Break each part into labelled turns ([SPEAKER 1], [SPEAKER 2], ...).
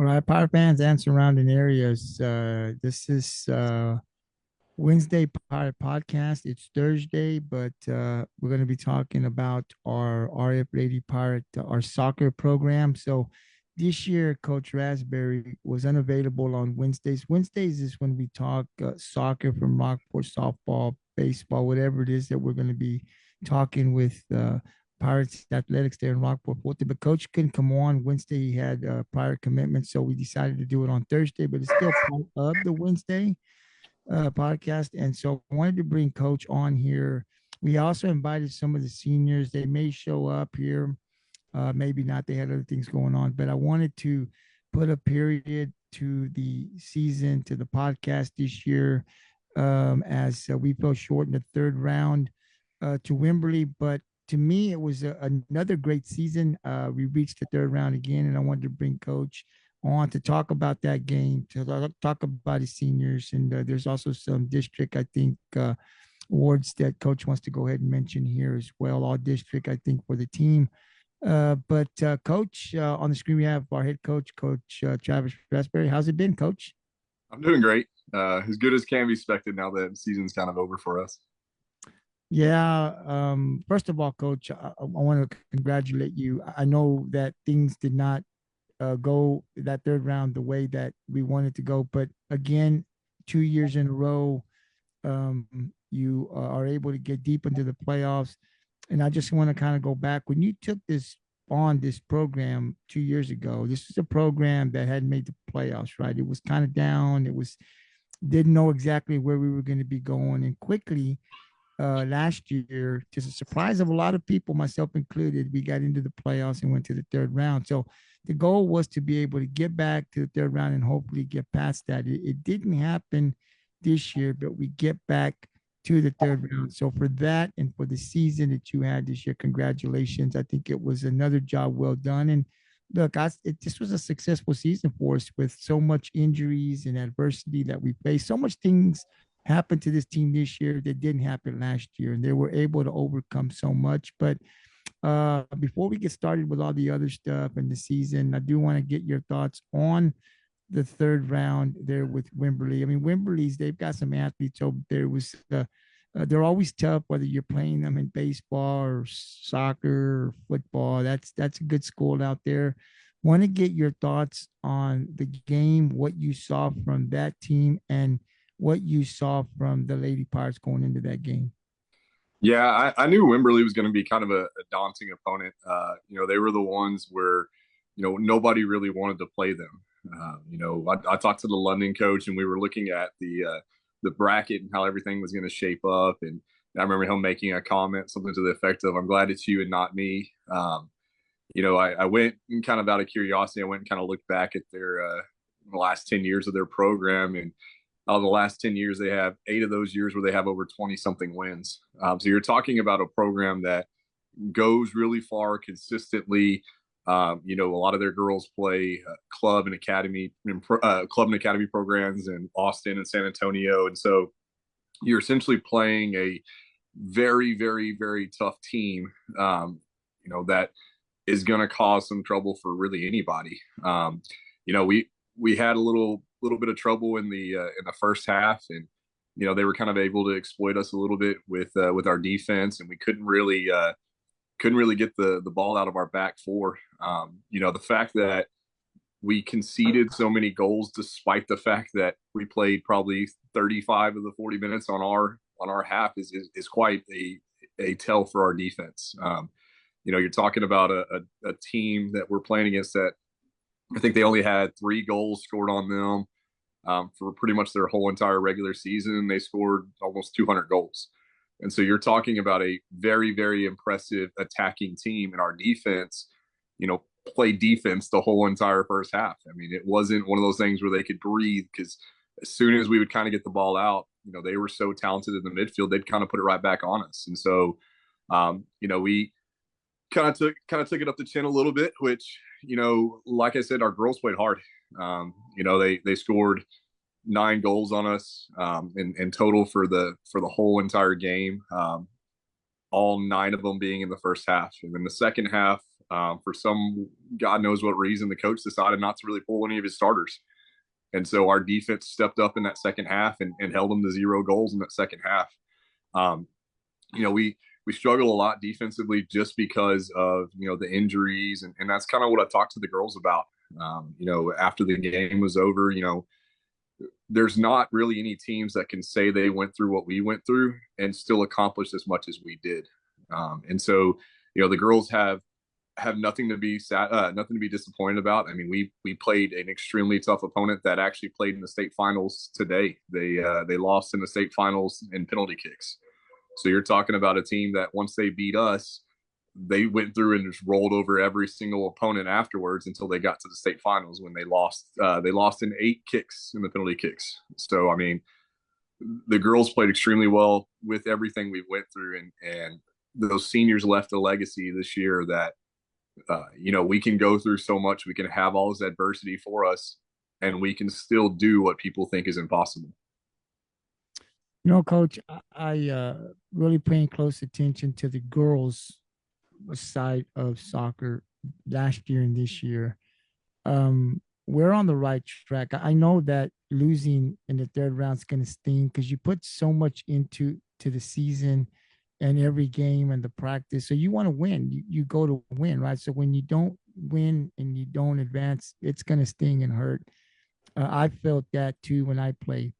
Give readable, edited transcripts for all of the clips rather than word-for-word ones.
[SPEAKER 1] All right, Power fans and surrounding areas. This is Wednesday Pirate Podcast. It's Thursday, but we're going to be talking about our RF Lady Pirate, our soccer program. So this year, Coach Rasbeary was unavailable on Wednesdays. Wednesdays is when we talk soccer from Rockport, softball, baseball, whatever it is that we're going to be talking with Pirates Athletics there in Rockport-Fulton. But Coach couldn't come on Wednesday. He had prior commitments, so we decided to do it on Thursday. But it's still part of the Wednesday podcast. And so I wanted to bring Coach on here. We also invited some of the seniors. They may show up here, maybe not. They had other things going on, but I wanted to put a period to the season, to the podcast this year, as we fell short in the third round to Wimberley. But to me, it was another great season. We reached the third round again, and I wanted to bring Coach on to talk about that game, to talk about his seniors. And there's also some district, I think, awards that Coach wants to go ahead and mention here as well. All district, I think, for the team. But Coach, on the screen we have our head coach, Coach Travis Rasbeary. How's it been, Coach?
[SPEAKER 2] I'm doing great. As good as can be expected now that the season's kind of over for us.
[SPEAKER 1] Yeah. First of all, Coach, I want to congratulate you. I know that things did not go that third round the way that we wanted to go, but again, 2 years in a row, you are able to get deep into the playoffs. And I just want to kind of go back when you took this program 2 years ago. This is a program that hadn't made the playoffs, right? It was kind of down. It was didn't know exactly where we were going to be going, and quickly last year, to the surprise of a lot of people, myself included, we got into the playoffs and went to the third round. So the goal was to be able to get back to the third round and hopefully get past that. It didn't happen this year, but we get back to the third round. So for that and for the season that you had this year, congratulations. I think it was another job well done. And look, this was a successful season for us with so much injuries and adversity that we faced. So much things happened to this team this year that didn't happen last year, and they were able to overcome so much. But before we get started with all the other stuff in the season, I do want to get your thoughts on the third round there with Wimberley. I mean, Wimberley's, they've got some athletes over there. Was they're always tough, whether you're playing them in baseball or soccer or football. That's a good school out there. Want to get your thoughts on the game, what you saw from that team, and what you saw from the Lady Pirates going into that game.
[SPEAKER 2] Yeah, I knew Wimberley was going to be kind of a daunting opponent. They were the ones where, nobody really wanted to play them. I talked to the London coach, and we were looking at the bracket and how everything was going to shape up. And I remember him making a comment, something to the effect of, "I'm glad it's you and not me." I went and kind of out of curiosity, I went and kind of looked back at their the last 10 years of their program, and out of the last 10 years, they have 8 of those years where they have over 20 something wins. So you're talking about a program that goes really far consistently. A lot of their girls play club and academy programs in Austin and San Antonio. And so you're essentially playing a very, very, very tough team, that is going to cause some trouble for really anybody. We had a little bit of trouble in the first half, and they were kind of able to exploit us a little bit with our defense, and we couldn't really get the ball out of our back four. The fact that we conceded so many goals, despite the fact that we played probably 35 of the 40 minutes on our half, is quite a tell for our defense. You're talking about a team that we're playing against that I think they only had 3 goals scored on them for pretty much their whole entire regular season. They scored almost 200 goals. And so you're talking about a very, very impressive attacking team, and our defense, play defense the whole entire first half. I mean, it wasn't one of those things where they could breathe, because as soon as we would kind of get the ball out, they were so talented in the midfield, they'd kind of put it right back on us. And so, we kind of took it up the chin a little bit, which, like I said, our girls played hard. They scored 9 goals on us in total for the whole entire game. All 9 of them being in the first half. And then the second half, For some God knows what reason, the coach decided not to really pull any of his starters. And so our defense stepped up in that second half and held them to 0 goals in that second half. Um, we struggle a lot defensively just because of the injuries, and that's kind of what I talked to the girls about. After the game was over, there's not really any teams that can say they went through what we went through and still accomplish as much as we did. And so, the girls have nothing to be nothing to be disappointed about. I mean, we played an extremely tough opponent that actually played in the state finals today. They lost in the state finals in penalty kicks. So you're talking about a team that once they beat us, they went through and just rolled over every single opponent afterwards until they got to the state finals when they lost. They lost in 8 kicks in the penalty kicks. So I mean, the girls played extremely well with everything we went through, and those seniors left a legacy this year that we can go through so much, we can have all this adversity for us, and we can still do what people think is impossible.
[SPEAKER 1] Coach, I really paying close attention to the girls' side of soccer last year and this year. We're on the right track. I know that losing in the third round is going to sting because you put so much into the season and every game and the practice. So you want to win. You go to win, right? So when you don't win and you don't advance, it's going to sting and hurt. I felt that too when I played.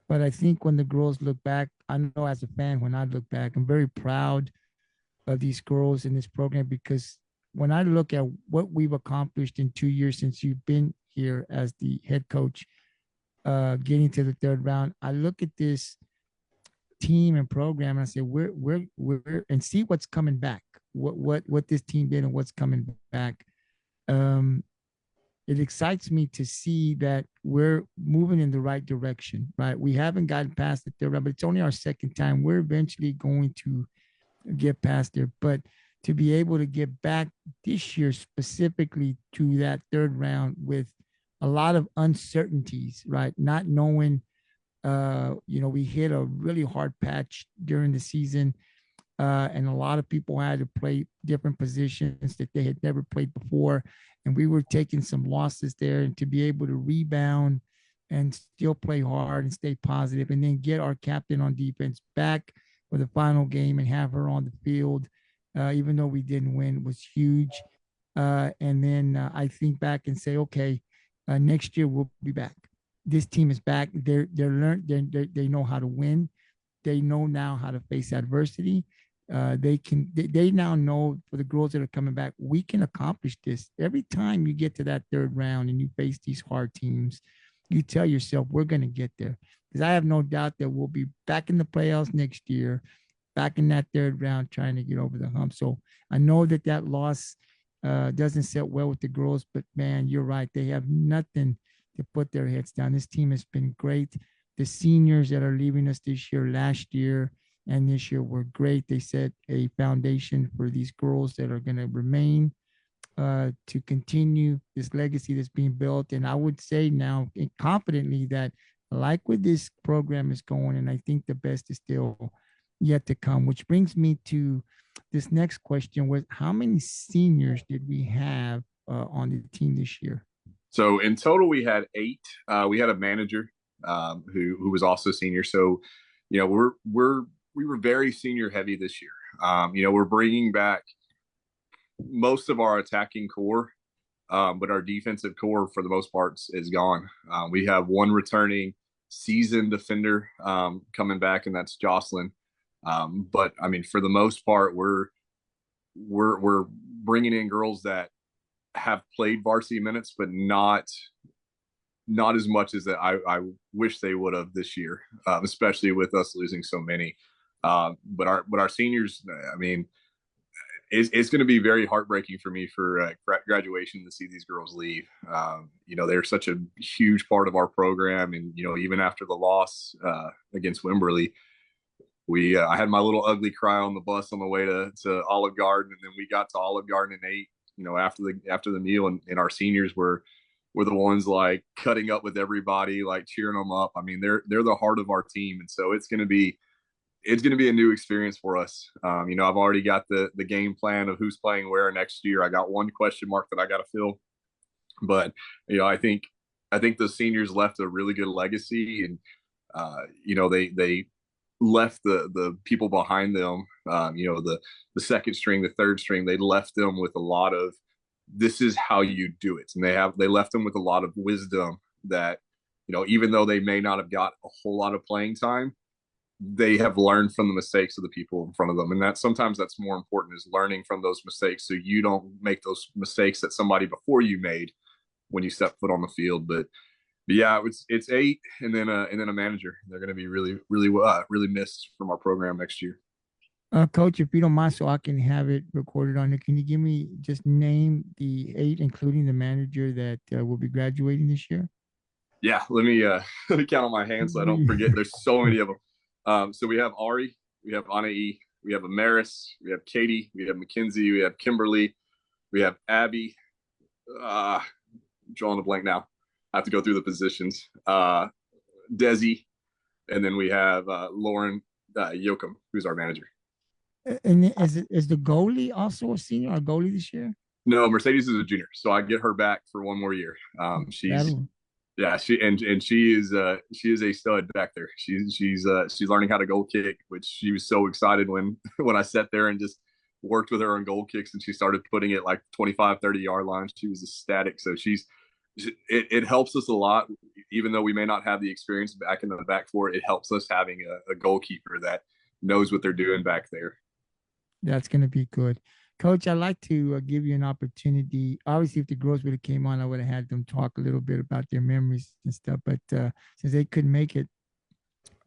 [SPEAKER 1] But I think when the girls look back, I know as a fan, when I look back, I'm very proud of these girls in this program because when I look at what we've accomplished in 2 years since you've been here as the head coach, getting to the third round, I look at this team and program and I say we're and see what's coming back, what this team did and what's coming back. Um, it excites me to see that we're moving in the right direction, right? We haven't gotten past the third round, but it's only our second time. We're eventually going to get past there, but to be able to get back this year specifically to that third round with a lot of uncertainties, right? Not knowing, we hit a really hard patch during the season. And a lot of people had to play different positions that they had never played before. And we were taking some losses there, and to be able to rebound and still play hard and stay positive and then get our captain on defense back for the final game and have her on the field, even though we didn't win, was huge. And then I think back and say, okay, next year we'll be back. This team is back. They know how to win. They know now how to face adversity. They now know, for the girls that are coming back, we can accomplish this. Every time you get to that third round and you face these hard teams, you tell yourself, we're going to get there. Because I have no doubt that we'll be back in the playoffs next year, back in that third round, trying to get over the hump. So I know that loss doesn't sit well with the girls, but man, you're right. They have nothing to put their heads down. This team has been great. The seniors that are leaving us this year, last year, and this year were great. They set a foundation for these girls that are going to remain, to continue this legacy that's being built. And I would say now confidently that I like where this program is going, and I think the best is still yet to come, which brings me to this next question: was how many seniors did we have on the team this year?
[SPEAKER 2] So in total, we had 8. We had a manager who was also senior. So, we were very senior heavy this year. We're bringing back most of our attacking core, but our defensive core for the most part is gone. We have one returning seasoned defender coming back, and that's Jocelyn. But I mean, for the most part, we're bringing in girls that have played varsity minutes, but not as much as that I wish they would have this year, especially with us losing so many. But our seniors, I mean, it's going to be very heartbreaking for me for graduation to see these girls leave. They're such a huge part of our program, and even after the loss against Wimberley, I had my little ugly cry on the bus on the way to Olive Garden, and then we got to Olive Garden and ate. After the meal, and our seniors were the ones like cutting up with everybody, like cheering them up. I mean, they're the heart of our team, and so it's going to be it's going to be a new experience for us. I've already got the game plan of who's playing where next year. I got one question mark that I got to fill, but I think the seniors left a really good legacy, and they left the people behind them. The second string, the third string, they left them with a lot of this is how you do it, and they left them with a lot of wisdom that even though they may not have got a whole lot of playing time, they have learned from the mistakes of the people in front of them, and that sometimes that's more important, is learning from those mistakes so you don't make those mistakes that somebody before you made when you step foot on the field. But yeah, it's 8, and then a manager. They're going to be really really really missed from our program next year.
[SPEAKER 1] Coach, if you don't mind, so I can have it recorded on it, can you give me just name the 8, including the manager that will be graduating this year?
[SPEAKER 2] Yeah, let me let me count on my hands so I don't forget. There's so many of them. So we have Ari, we have Anai, we have Amaris, we have Katie, we have Mackenzie, we have Kimberly, we have Abby. Drawing a blank now. I have to go through the positions. Desi, and then we have Lauren Yoakum, who's our manager.
[SPEAKER 1] And is the goalie also a senior or goalie this year?
[SPEAKER 2] No, Mercedes is a junior, so I get her back for one more year. She's
[SPEAKER 1] That'll
[SPEAKER 2] Yeah, she is a stud back there. She's learning how to goal kick, which she was so excited when when I sat there and just worked with her on goal kicks, and she started putting it like 25, 30-yard lines. She was ecstatic. So it helps us a lot, even though we may not have the experience back in the back for it. It helps us having a goalkeeper that knows what they're doing back there.
[SPEAKER 1] That's going to be good. Coach, I'd like to give you an opportunity. Obviously, if the girls would have came on, I would have had them talk a little bit about their memories and stuff. But since they couldn't make it,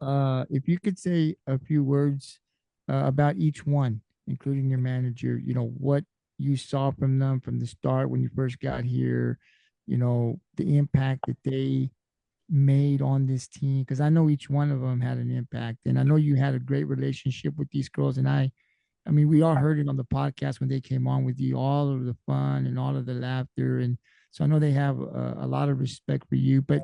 [SPEAKER 1] if you could say a few words about each one, including your manager, what you saw from them from the start when you first got here, the impact that they made on this team. Because I know each one of them had an impact. And I know you had a great relationship with these girls. And I mean, we all heard it on the podcast when they came on with you, all of the fun and all of the laughter. And so I know they have a lot of respect for you. But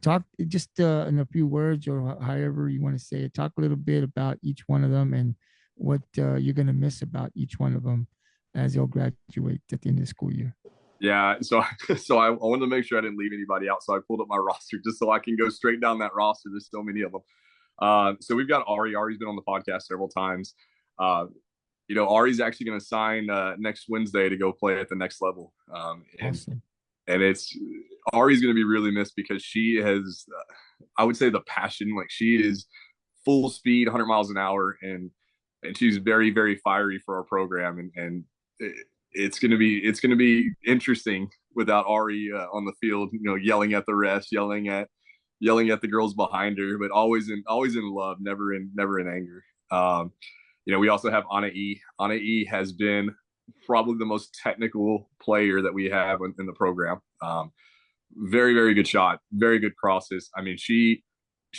[SPEAKER 1] talk just in a few words or however you want to say it, talk a little bit about each one of them and what you're going to miss about each one of them as they'll graduate at the end of the school year.
[SPEAKER 2] Yeah, so I wanted to make sure I didn't leave anybody out, so I pulled up my roster just so I can go straight down that roster. There's so many of them. So we've got Ari. Ari's been on the podcast several times. Uh, Ari's actually going to sign next Wednesday to go play at the next level.
[SPEAKER 1] Awesome.
[SPEAKER 2] And it's Ari's going to be really missed because she has, I would say, the passion. Like, she is full speed, 100 miles an hour, and she's very very fiery for our program. And it's going to be interesting without Ari on the field. Yelling at the refs, yelling at the girls behind her, but always in love, never in anger. We also have Anna E. Anna E has been probably the most technical player that we have in the program. Very, very good shot, very good crosses. I mean, she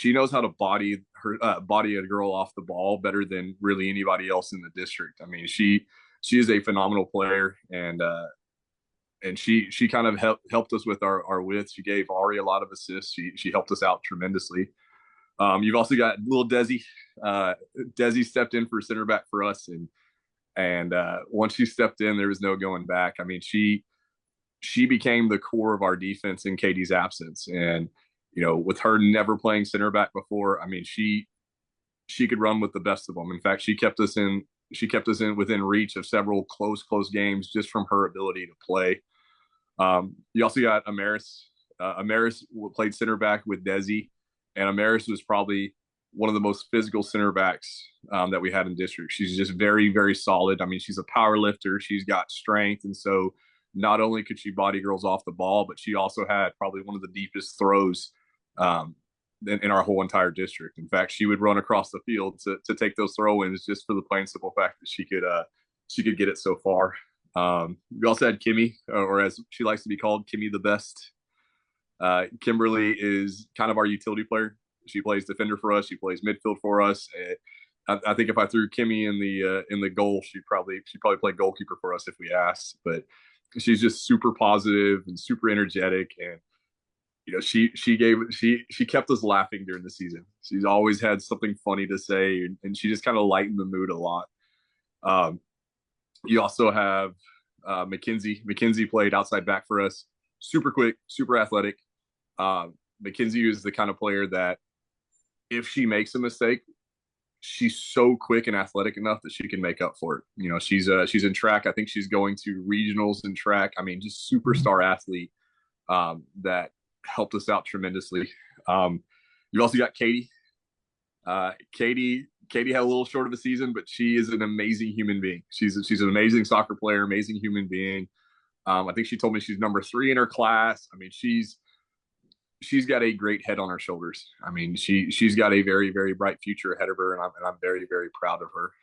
[SPEAKER 2] knows how to body a girl off the ball better than really anybody else in the district. I mean, she is a phenomenal player, and she kind of helped us with our width. She gave Ari a lot of assists. She helped us out tremendously. You've also got little Desi. Desi stepped in for center back for us, and once she stepped in, there was no going back. I mean, she became the core of our defense in Katie's absence, and with her never playing center back before, I mean, she could run with the best of them. In fact, she kept us in within reach of several close games just from her ability to play. You also got Amaris. Amaris played center back with Desi, and Amaris was probably one of the most physical center backs that we had in district. She's just very, very solid. I mean, she's a power lifter. She's got strength. And so not only could she body girls off the ball, but she also had probably one of the deepest throws in our whole entire district. In fact, she would run across the field to take those throw-ins just for the plain simple fact that she could get it so far. We also had Kimmy, or as she likes to be called, Kimmy the Best. Kimberly is kind of our utility player. She plays defender for us. She plays midfield for us. I think if I threw Kimmy in the goal, she'd probably play goalkeeper for us if we asked. But she's just super positive and super energetic, and she kept us laughing during the season. She's always had something funny to say, and she just kind of lightened the mood a lot. Um, you also have McKenzie. McKenzie played outside back for us. Super quick, super athletic. McKenzie is the kind of player that if she makes a mistake, she's so quick and athletic enough that she can make up for it. She's in track. I think she's going to regionals in track. I mean, just superstar athlete that helped us out tremendously. You've also got Katie. Katie had a little short of a season, but she is an amazing human being. She's an amazing soccer player, amazing human being. I think she told me she's number 3 in her class. I mean, she's got a great head on her shoulders. I mean, she's got a very, very bright future ahead of her, and I'm very, very proud of her.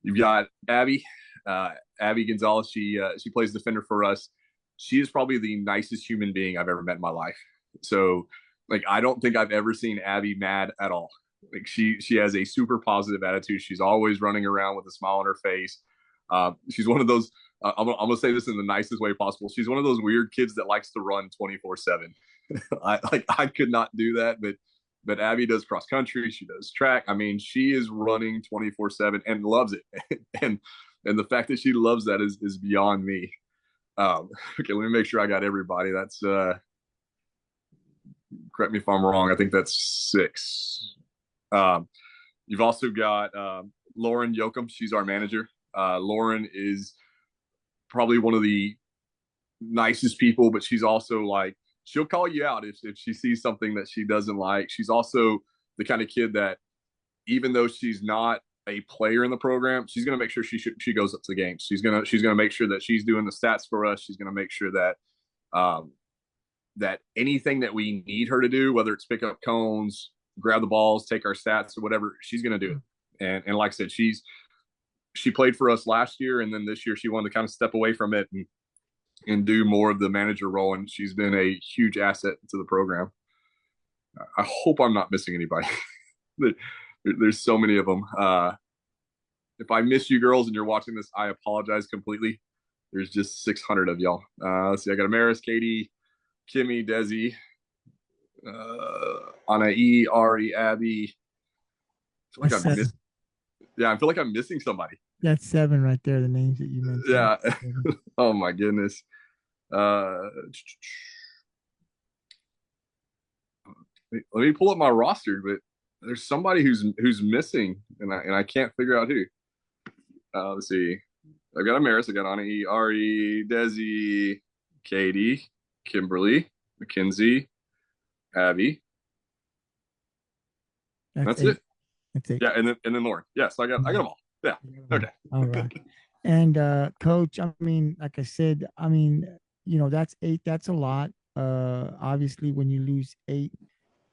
[SPEAKER 2] You've got Abby Gonzalez. She plays defender for us. She is probably the nicest human being I've ever met in my life. So, like, I don't think I've ever seen Abby mad at all. Like, she has a super positive attitude. She's always running around with a smile on her face. She's one of those. I'm gonna say this in the nicest way possible. She's one of those weird kids that likes to run 24/7. I could not do that, but Abby does cross country. She does track. I mean, she is running 24/7 and loves it. and the fact that she loves that is beyond me. Okay, let me make sure I got everybody. That's correct me if I'm wrong. I think that's 6. You've also got Lauren Yoakum. She's our manager. Lauren is probably one of the nicest people, but she's also like, she'll call you out if she sees something that she doesn't like. She's also the kind of kid that, even though she's not a player in the program, she's going to make sure she goes up to the games. She's gonna make sure that she's doing the stats for us. She's going to make sure that that anything that we need her to do, whether it's pick up cones, grab the balls, take our stats, or whatever, she's going to do it. And like I said, she played for us last year, and then this year she wanted to kind of step away from it and do more of the manager role, and she's been a huge asset to the program. I hope I'm not missing anybody. There's so many of them. If I miss you girls and you're watching this, I apologize completely. There's just 600 of y'all. Let's see, I got Amaris, Katie, Kimmy, Desi, Anna E, Ari, Abby. I feel like I feel like I'm missing somebody.
[SPEAKER 1] That's 7 right there, the names that you mentioned.
[SPEAKER 2] Yeah. Oh my goodness. Let me pull up my roster, but there's somebody who's missing, and I can't figure out who. Let's see. I got Amaris, I got Ani, Ari, Desi, Katie, Kimberly, McKenzie, Abby. That's it.
[SPEAKER 1] That's it.
[SPEAKER 2] Yeah, and then Lauren. Yes, I got them all. Yeah. Okay.
[SPEAKER 1] All right. And Coach, I mean, like I said, I mean, that's 8. That's a lot. Obviously, when you lose 8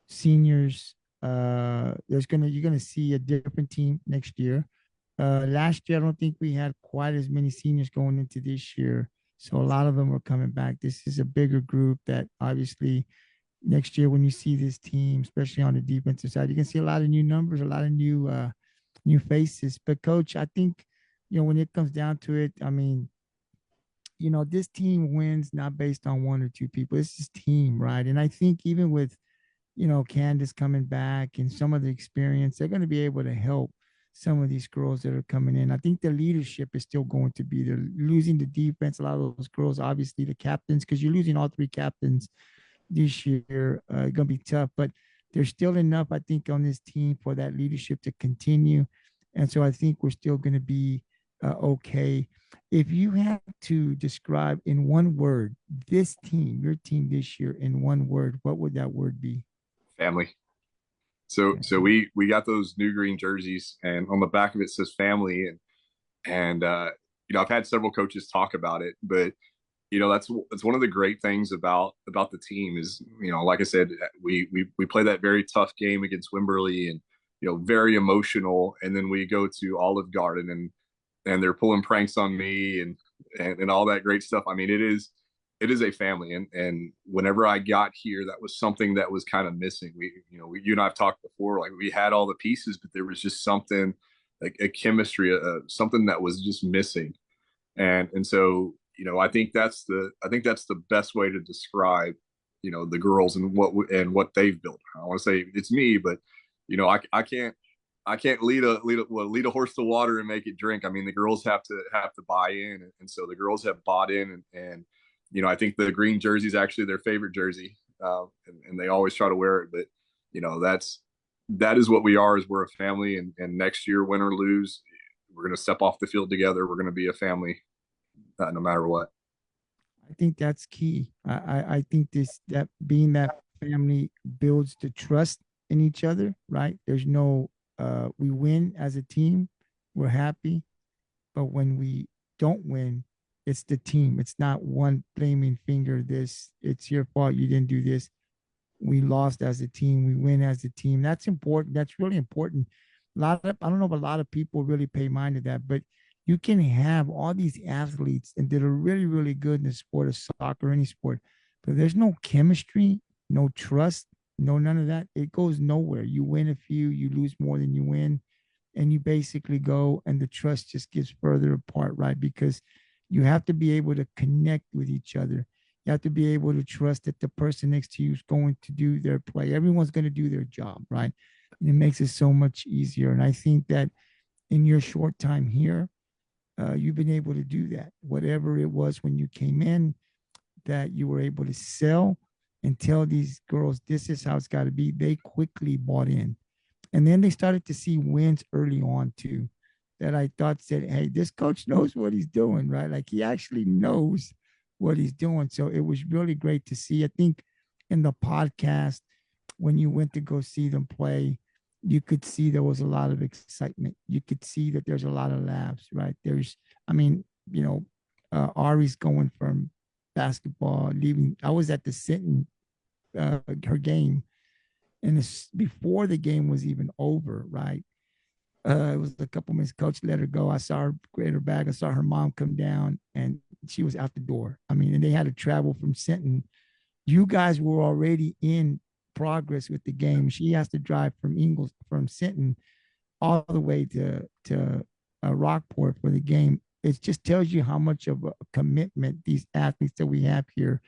[SPEAKER 1] seniors, you're gonna see a different team next year. Last year, I don't think we had quite as many seniors going into this year, so a lot of them are coming back. This is a bigger group that obviously next year, when you see this team, especially on the defensive side, you can see a lot of new numbers, a lot of new faces. But Coach, I think when it comes down to it, I mean, this team wins not based on 1 or 2 people. It's this team, right? And I think even with Candace coming back and some of the experience, they're going to be able to help some of these girls that are coming in. I think the leadership is still going to be there. Losing the defense, a lot of those girls, obviously the captains, because you're losing all 3 captains this year, going to be tough. But there's still enough, I think, on this team for that leadership to continue. And so I think we're still going to be okay. If you had to describe in 1 word this team, your team this year, in 1 word, what would that word be?
[SPEAKER 2] Family. So we got those new green jerseys, and on the back of it says family, and I've had several coaches talk about it, but that's one of the great things about the team is, like I said, we play that very tough game against Wimberley, and very emotional, and then we go to Olive Garden and they're pulling pranks on me and all that great stuff. I mean, it is a family, and whenever I got here, that was something that was kind of missing. You and I've talked before, like, we had all the pieces, but there was just something, like a chemistry, something that was just missing, and so I think that's the best way to describe the girls and what they've built. I want to say it's me, but I can't lead a horse to water and make it drink. I mean, the girls have to buy in, and so the girls have bought in, and I think the green jersey is actually their favorite jersey, and they always try to wear it. But that is what we are. Is we're a family, and next year, win or lose, we're going to step off the field together. We're going to be a family, no matter what.
[SPEAKER 1] I think that's key. I think that being that family builds the trust in each other, right? There's no we win as a team, we're happy, but when we don't win, it's the team. It's not one blaming finger. This it's your fault. You didn't do this. We lost as a team. We win as a team. That's important. That's really important. I don't know if a lot of people really pay mind to that, but you can have all these athletes and that are really, really good in the sport of soccer, any sport, but there's no chemistry, no trust, no none of that. It goes nowhere. You win a few, you lose more than you win, and you basically go and the trust just gets further apart, right? Because you have to be able to connect with each other. You have to be able to trust that the person next to you is going to do their play. Everyone's going to do their job, right? And it makes it so much easier. And I think that in your short time here, you've been able to do that. Whatever it was when you came in, that you were able to sell and tell these girls, this is how it's got to be. They quickly bought in. And then they started to see wins early on too, that I thought said, hey, this coach knows what he's doing, right? Like he actually knows what he's doing. So it was really great to see. I think in the podcast, when you went to go see them play, you could see there was a lot of excitement. You could see that there's a lot of laughs, right? I mean, Ari's going from basketball, leaving. I was at the Sinton, her game, and it's before the game was even over, right? It was a couple minutes. Coach let her go. I saw her get her bag. I saw her mom come down, and she was out the door. I mean, and they had to travel from Sinton. You guys were already in progress with the game. She has to drive from Sinton all the way to Rockport for the game. It just tells you how much of a commitment these athletes that we have here,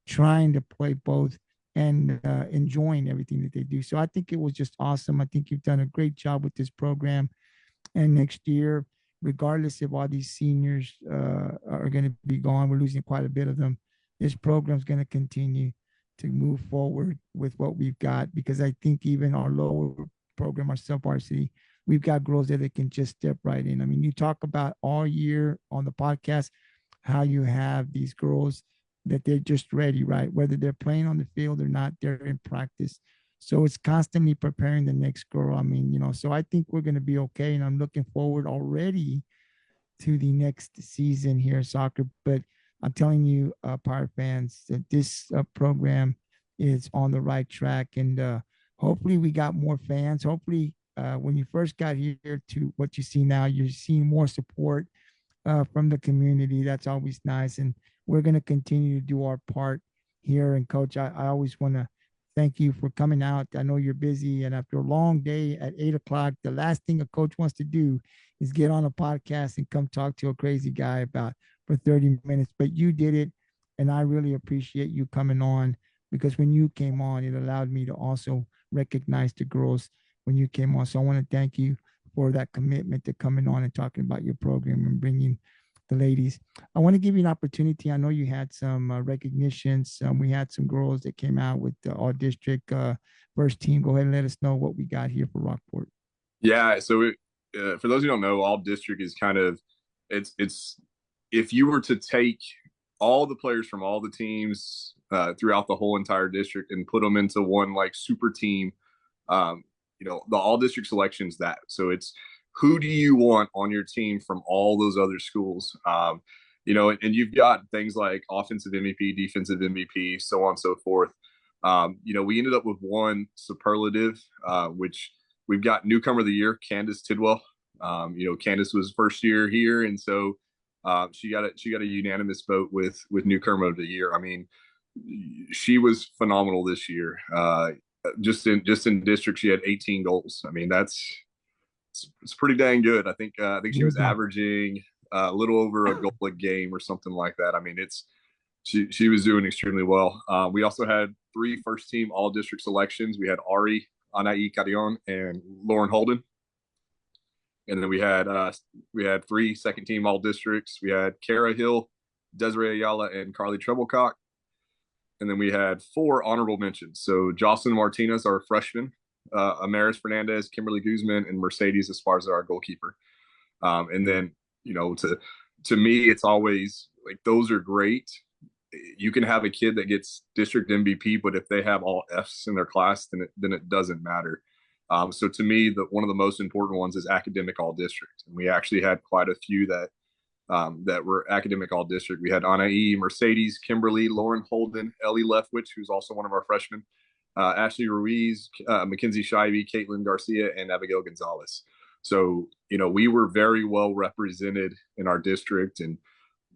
[SPEAKER 1] trying to play both and enjoying everything that they do. So I think it was just awesome. I think you've done a great job with this program. And next year, regardless if all these seniors are going to be gone, we're losing quite a bit of them. This program is going to continue to move forward with what we've got, because I think even our lower program, our sub varsity, we've got girls that they can just step right in. I mean, you talk about all year on the podcast how you have these girls that they're just ready, right? Whether they're playing on the field or not, they're in practice. So it's constantly preparing the next girl. I mean, so I think we're going to be okay. And I'm looking forward already to the next season here in soccer. But I'm telling you, Pirate fans, that this program is on the right track. And hopefully we got more fans. Hopefully when you first got here to what you see now, you're seeing more support from the community. That's always nice. And we're going to continue to do our part here. And Coach, I always want to thank you for coming out. I know you're busy. And after a long day at 8 o'clock, the last thing a coach wants to do is get on a podcast and come talk to a crazy guy about for 30 minutes. But you did it. And I really appreciate you coming on, because when you came on, it allowed me to also recognize the girls when you came on. So I want to thank you for that commitment to coming on and talking about your program and bringing the ladies. I want to give you an opportunity. I know you had some recognitions. We had some girls that came out with the all district first team. Go ahead and let us know what we got here for Rockport.
[SPEAKER 2] Yeah. So for those who don't know, all district is kind of it's if you were to take all the players from all the teams throughout the whole entire district and put them into one like super team, the all district selections that. So it's who do you want on your team from all those other schools? And you've got things like offensive MVP, defensive MVP, so on and so forth. We ended up with one superlative, which we've got newcomer of the year, Candace Tidwell. Candace was first year here, and so she got a unanimous vote with newcomer of the year. I mean, she was phenomenal this year. Just in district, she had 18 goals. I mean, it's pretty dang good. I think she was averaging a little over a goal a game or something like that. I mean, She was doing extremely well. We also had three first team all district selections. We had Ari, Anai Carrion, and Lauren Holden. And then we had three second team all districts. We had Kara Hill, Desiree Ayala, and Carly Treblecock. And then we had four honorable mentions. So Jocelyn Martinez, our freshman, Amaris Fernandez, Kimberly Guzman, and Mercedes Esparza, our goalkeeper. And then, to me, it's always like those are great. You can have a kid that gets district MVP, but if they have all Fs in their class, then it doesn't matter. So to me, one of the most important ones is academic all district, and we actually had quite a few that were academic all district. We had Anai, Mercedes, Kimberly, Lauren Holden, Ellie Leftwich, who's also one of our freshmen, Ashley Ruiz, Mackenzie Shivey, Caitlin Garcia, and Abigail Gonzalez. So, we were very well represented in our district. And,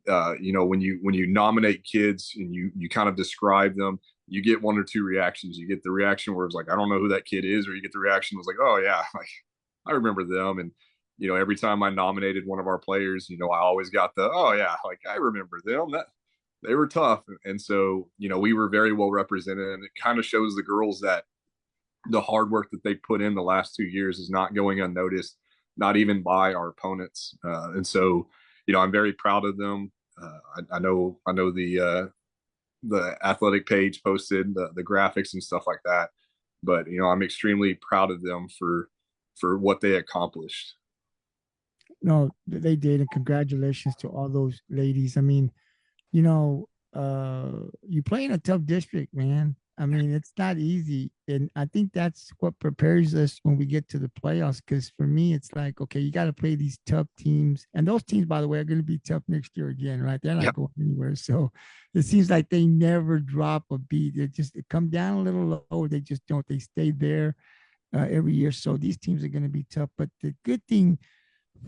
[SPEAKER 2] when you nominate kids and you kind of describe them, you get one or two reactions. You get the reaction where it's like, I don't know who that kid is, or you get the reaction was like, oh yeah, like I remember them. And, every time I nominated one of our players, I always got oh yeah, like I remember them. That they were tough. And so, we were very well represented, and it kind of shows the girls that the hard work that they put in the last 2 years is not going unnoticed, not even by our opponents. And so, I'm very proud of them. I know the athletic page posted the graphics and stuff like that, but I'm extremely proud of them for what they accomplished.
[SPEAKER 1] No, they did, and congratulations to all those ladies. I mean, you know, you play in a tough district, man. I mean, it's not easy. And I think that's what prepares us when we get to the playoffs. Because for me, it's like, okay, you got to play these tough teams. And those teams, by the way, are going to be tough next year again, right? They're not going anywhere. So it seems like they never drop a beat. They come down a little low. They just don't. They stay there every year. So these teams are going to be tough. But the good thing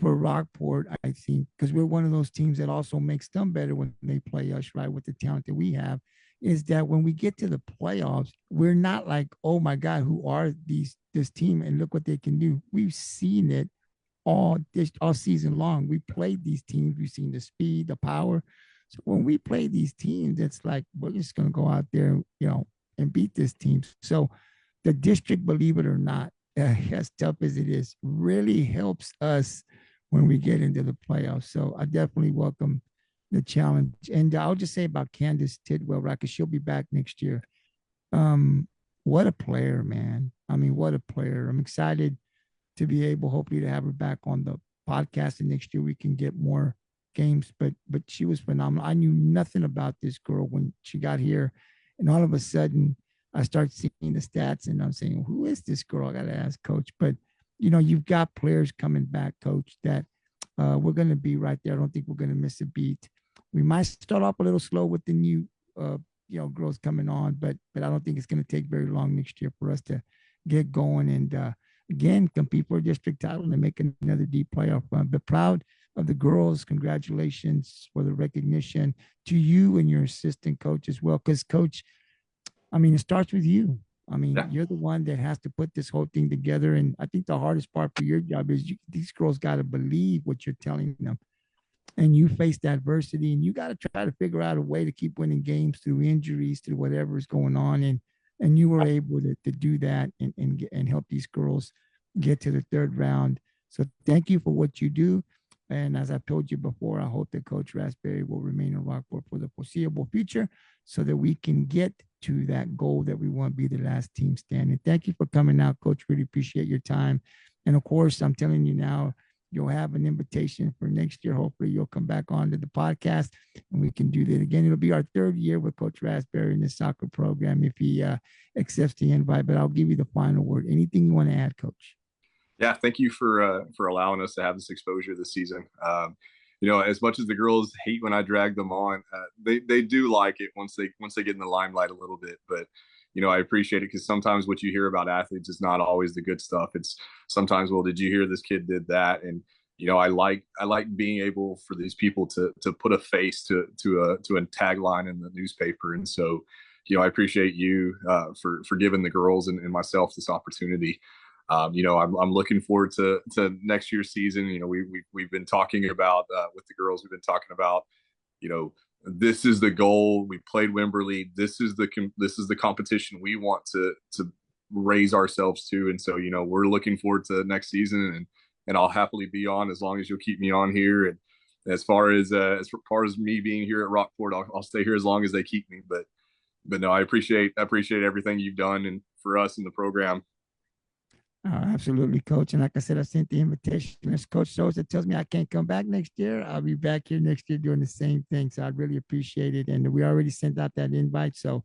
[SPEAKER 1] for Rockport, I think, because we're one of those teams that also makes them better when they play us, right, with the talent that we have, is that when we get to the playoffs, we're not like, oh my God, who are this team and look what they can do. We've seen it all season long. We played these teams, we've seen the speed, the power. So when we play these teams, it's like we're just gonna go out there, and beat this team. So the district, believe it or not, as tough as it is, really helps us when we get into the playoffs. So I definitely welcome the challenge. And I'll just say about Candace Tidwell, right? Because she'll be back next year. What a player, man. I mean, what a player. I'm excited to be able, hopefully, to have her back on the podcast. And next year we can get more games. But she was phenomenal. I knew nothing about this girl when she got here. And all of a sudden, I start seeing the stats and I'm saying, who is this girl? I got to ask coach. But, you've got players coming back, coach, that we're going to be right there. I don't think we're going to miss a beat. We might start off a little slow with the new, girls coming on, but I don't think it's going to take very long next year for us to get going and, again, compete for a district title and make another deep playoff run. But proud of the girls. Congratulations for the recognition to you and your assistant coach as well. Because, coach, I mean, it starts with you. I mean,
[SPEAKER 2] Yeah.
[SPEAKER 1] you're the one that has to put this whole thing together. And I think the hardest part for your job is these girls got to believe what you're telling them. And you face adversity and you got to try to figure out a way to keep winning games through injuries, through whatever is going on. And you were able to do that and help these girls get to the third round. So thank you for what you do. And as I've told you before, I hope that Coach Rasbeary will remain in Rockport for the foreseeable future so that we can get to that goal that we want to be the last team standing. Thank you for coming out, Coach. Really appreciate your time. And of course, I'm telling you now, you'll have an invitation for next year. Hopefully, you'll come back on to the podcast and we can do that again. It'll be our third year with Coach Rasbeary in the soccer program if he accepts the invite. But I'll give you the final word. Anything you want to add, Coach?
[SPEAKER 2] Yeah, thank you for allowing us to have this exposure this season. As much as the girls hate when I drag them on, they do like it once they get in the limelight a little bit. But I appreciate it because sometimes what you hear about athletes is not always the good stuff. It's sometimes, well, did you hear this kid did that? And I like being able for these people to put a face to a tagline in the newspaper. And so, I appreciate you for giving the girls and myself this opportunity. I'm looking forward to next year's season. We've been talking about with the girls. We've been talking about this is the goal. We played Wimberley. This is the competition we want to raise ourselves to. And so, we're looking forward to next season, and I'll happily be on as long as you'll keep me on here. And as far as me being here at Rockport, I'll stay here as long as they keep me. But no, I appreciate everything you've done and for us in the program.
[SPEAKER 1] Absolutely, coach. And like I said, I sent the invitation. As Coach Sosa tells me I can't come back next year, I'll be back here next year doing the same thing. So I'd really appreciate it. And we already sent out that invite. So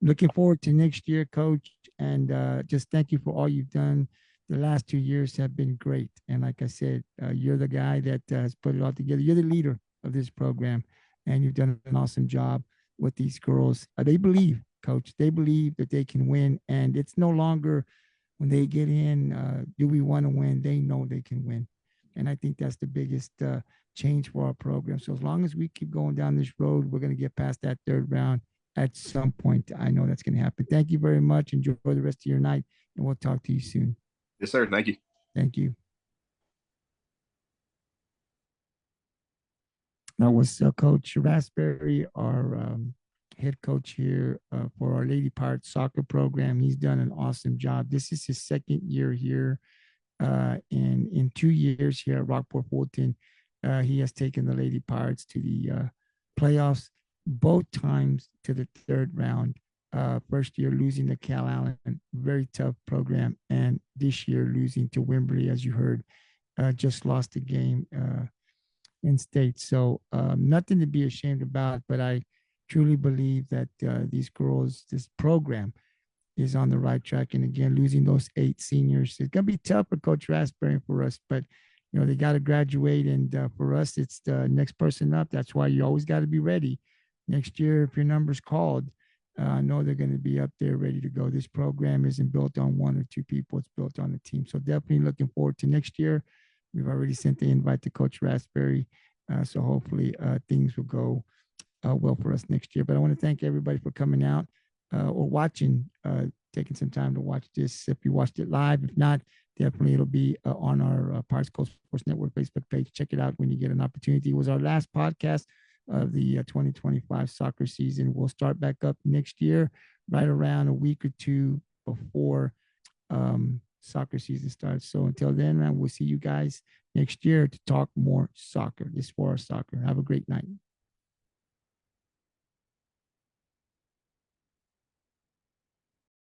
[SPEAKER 1] looking forward to next year, Coach. And just thank you for all you've done. The last 2 years have been great. And like I said, you're the guy that has put it all together. You're the leader of this program, and you've done an awesome job with these girls. They believe, Coach. They believe that they can win, and it's no longer when they get in, do we want to win? They know they can win. And I think that's the biggest change for our program. So as long as we keep going down this road, we're going to get past that third round at some point. I know that's going to happen. Thank you very much. Enjoy the rest of your night, and we'll talk to you soon.
[SPEAKER 2] Yes, sir. Thank you.
[SPEAKER 1] Thank you. That was Coach Rasbeary, our head coach here for our Lady Pirates soccer program. He's done an awesome job. This is his second year here. In 2 years here at Rockport-Fulton, he has taken the Lady Pirates to the playoffs, both times to the third round. First year losing to Cal Allen, very tough program, and this year losing to Wimberley, as you heard, just lost the game in state. So nothing to be ashamed about, but I truly believe that these girls, this program is on the right track. And again, losing those 8 seniors, it's going to be tough for Coach Rasbeary for us, but they got to graduate. And for us, it's the next person up. That's why you always got to be ready. Next year, if your number's called, I know they're going to be up there ready to go. This program isn't built on 1 or 2 people. It's built on a team. So definitely looking forward to next year. We've already sent the invite to Coach Rasbeary. So hopefully things will go well for us next year. But I want to thank everybody for coming out or watching, taking some time to watch this. If you watched it live, if not, definitely it'll be on our Pirates Coast Sports Network Facebook page. Check it out when you get an opportunity. It was our last podcast of the 2025 soccer season. We'll start back up next year, right around a week or 2 before soccer season starts. So until then, we'll see you guys next year to talk more soccer. This is for our soccer. Have a great night.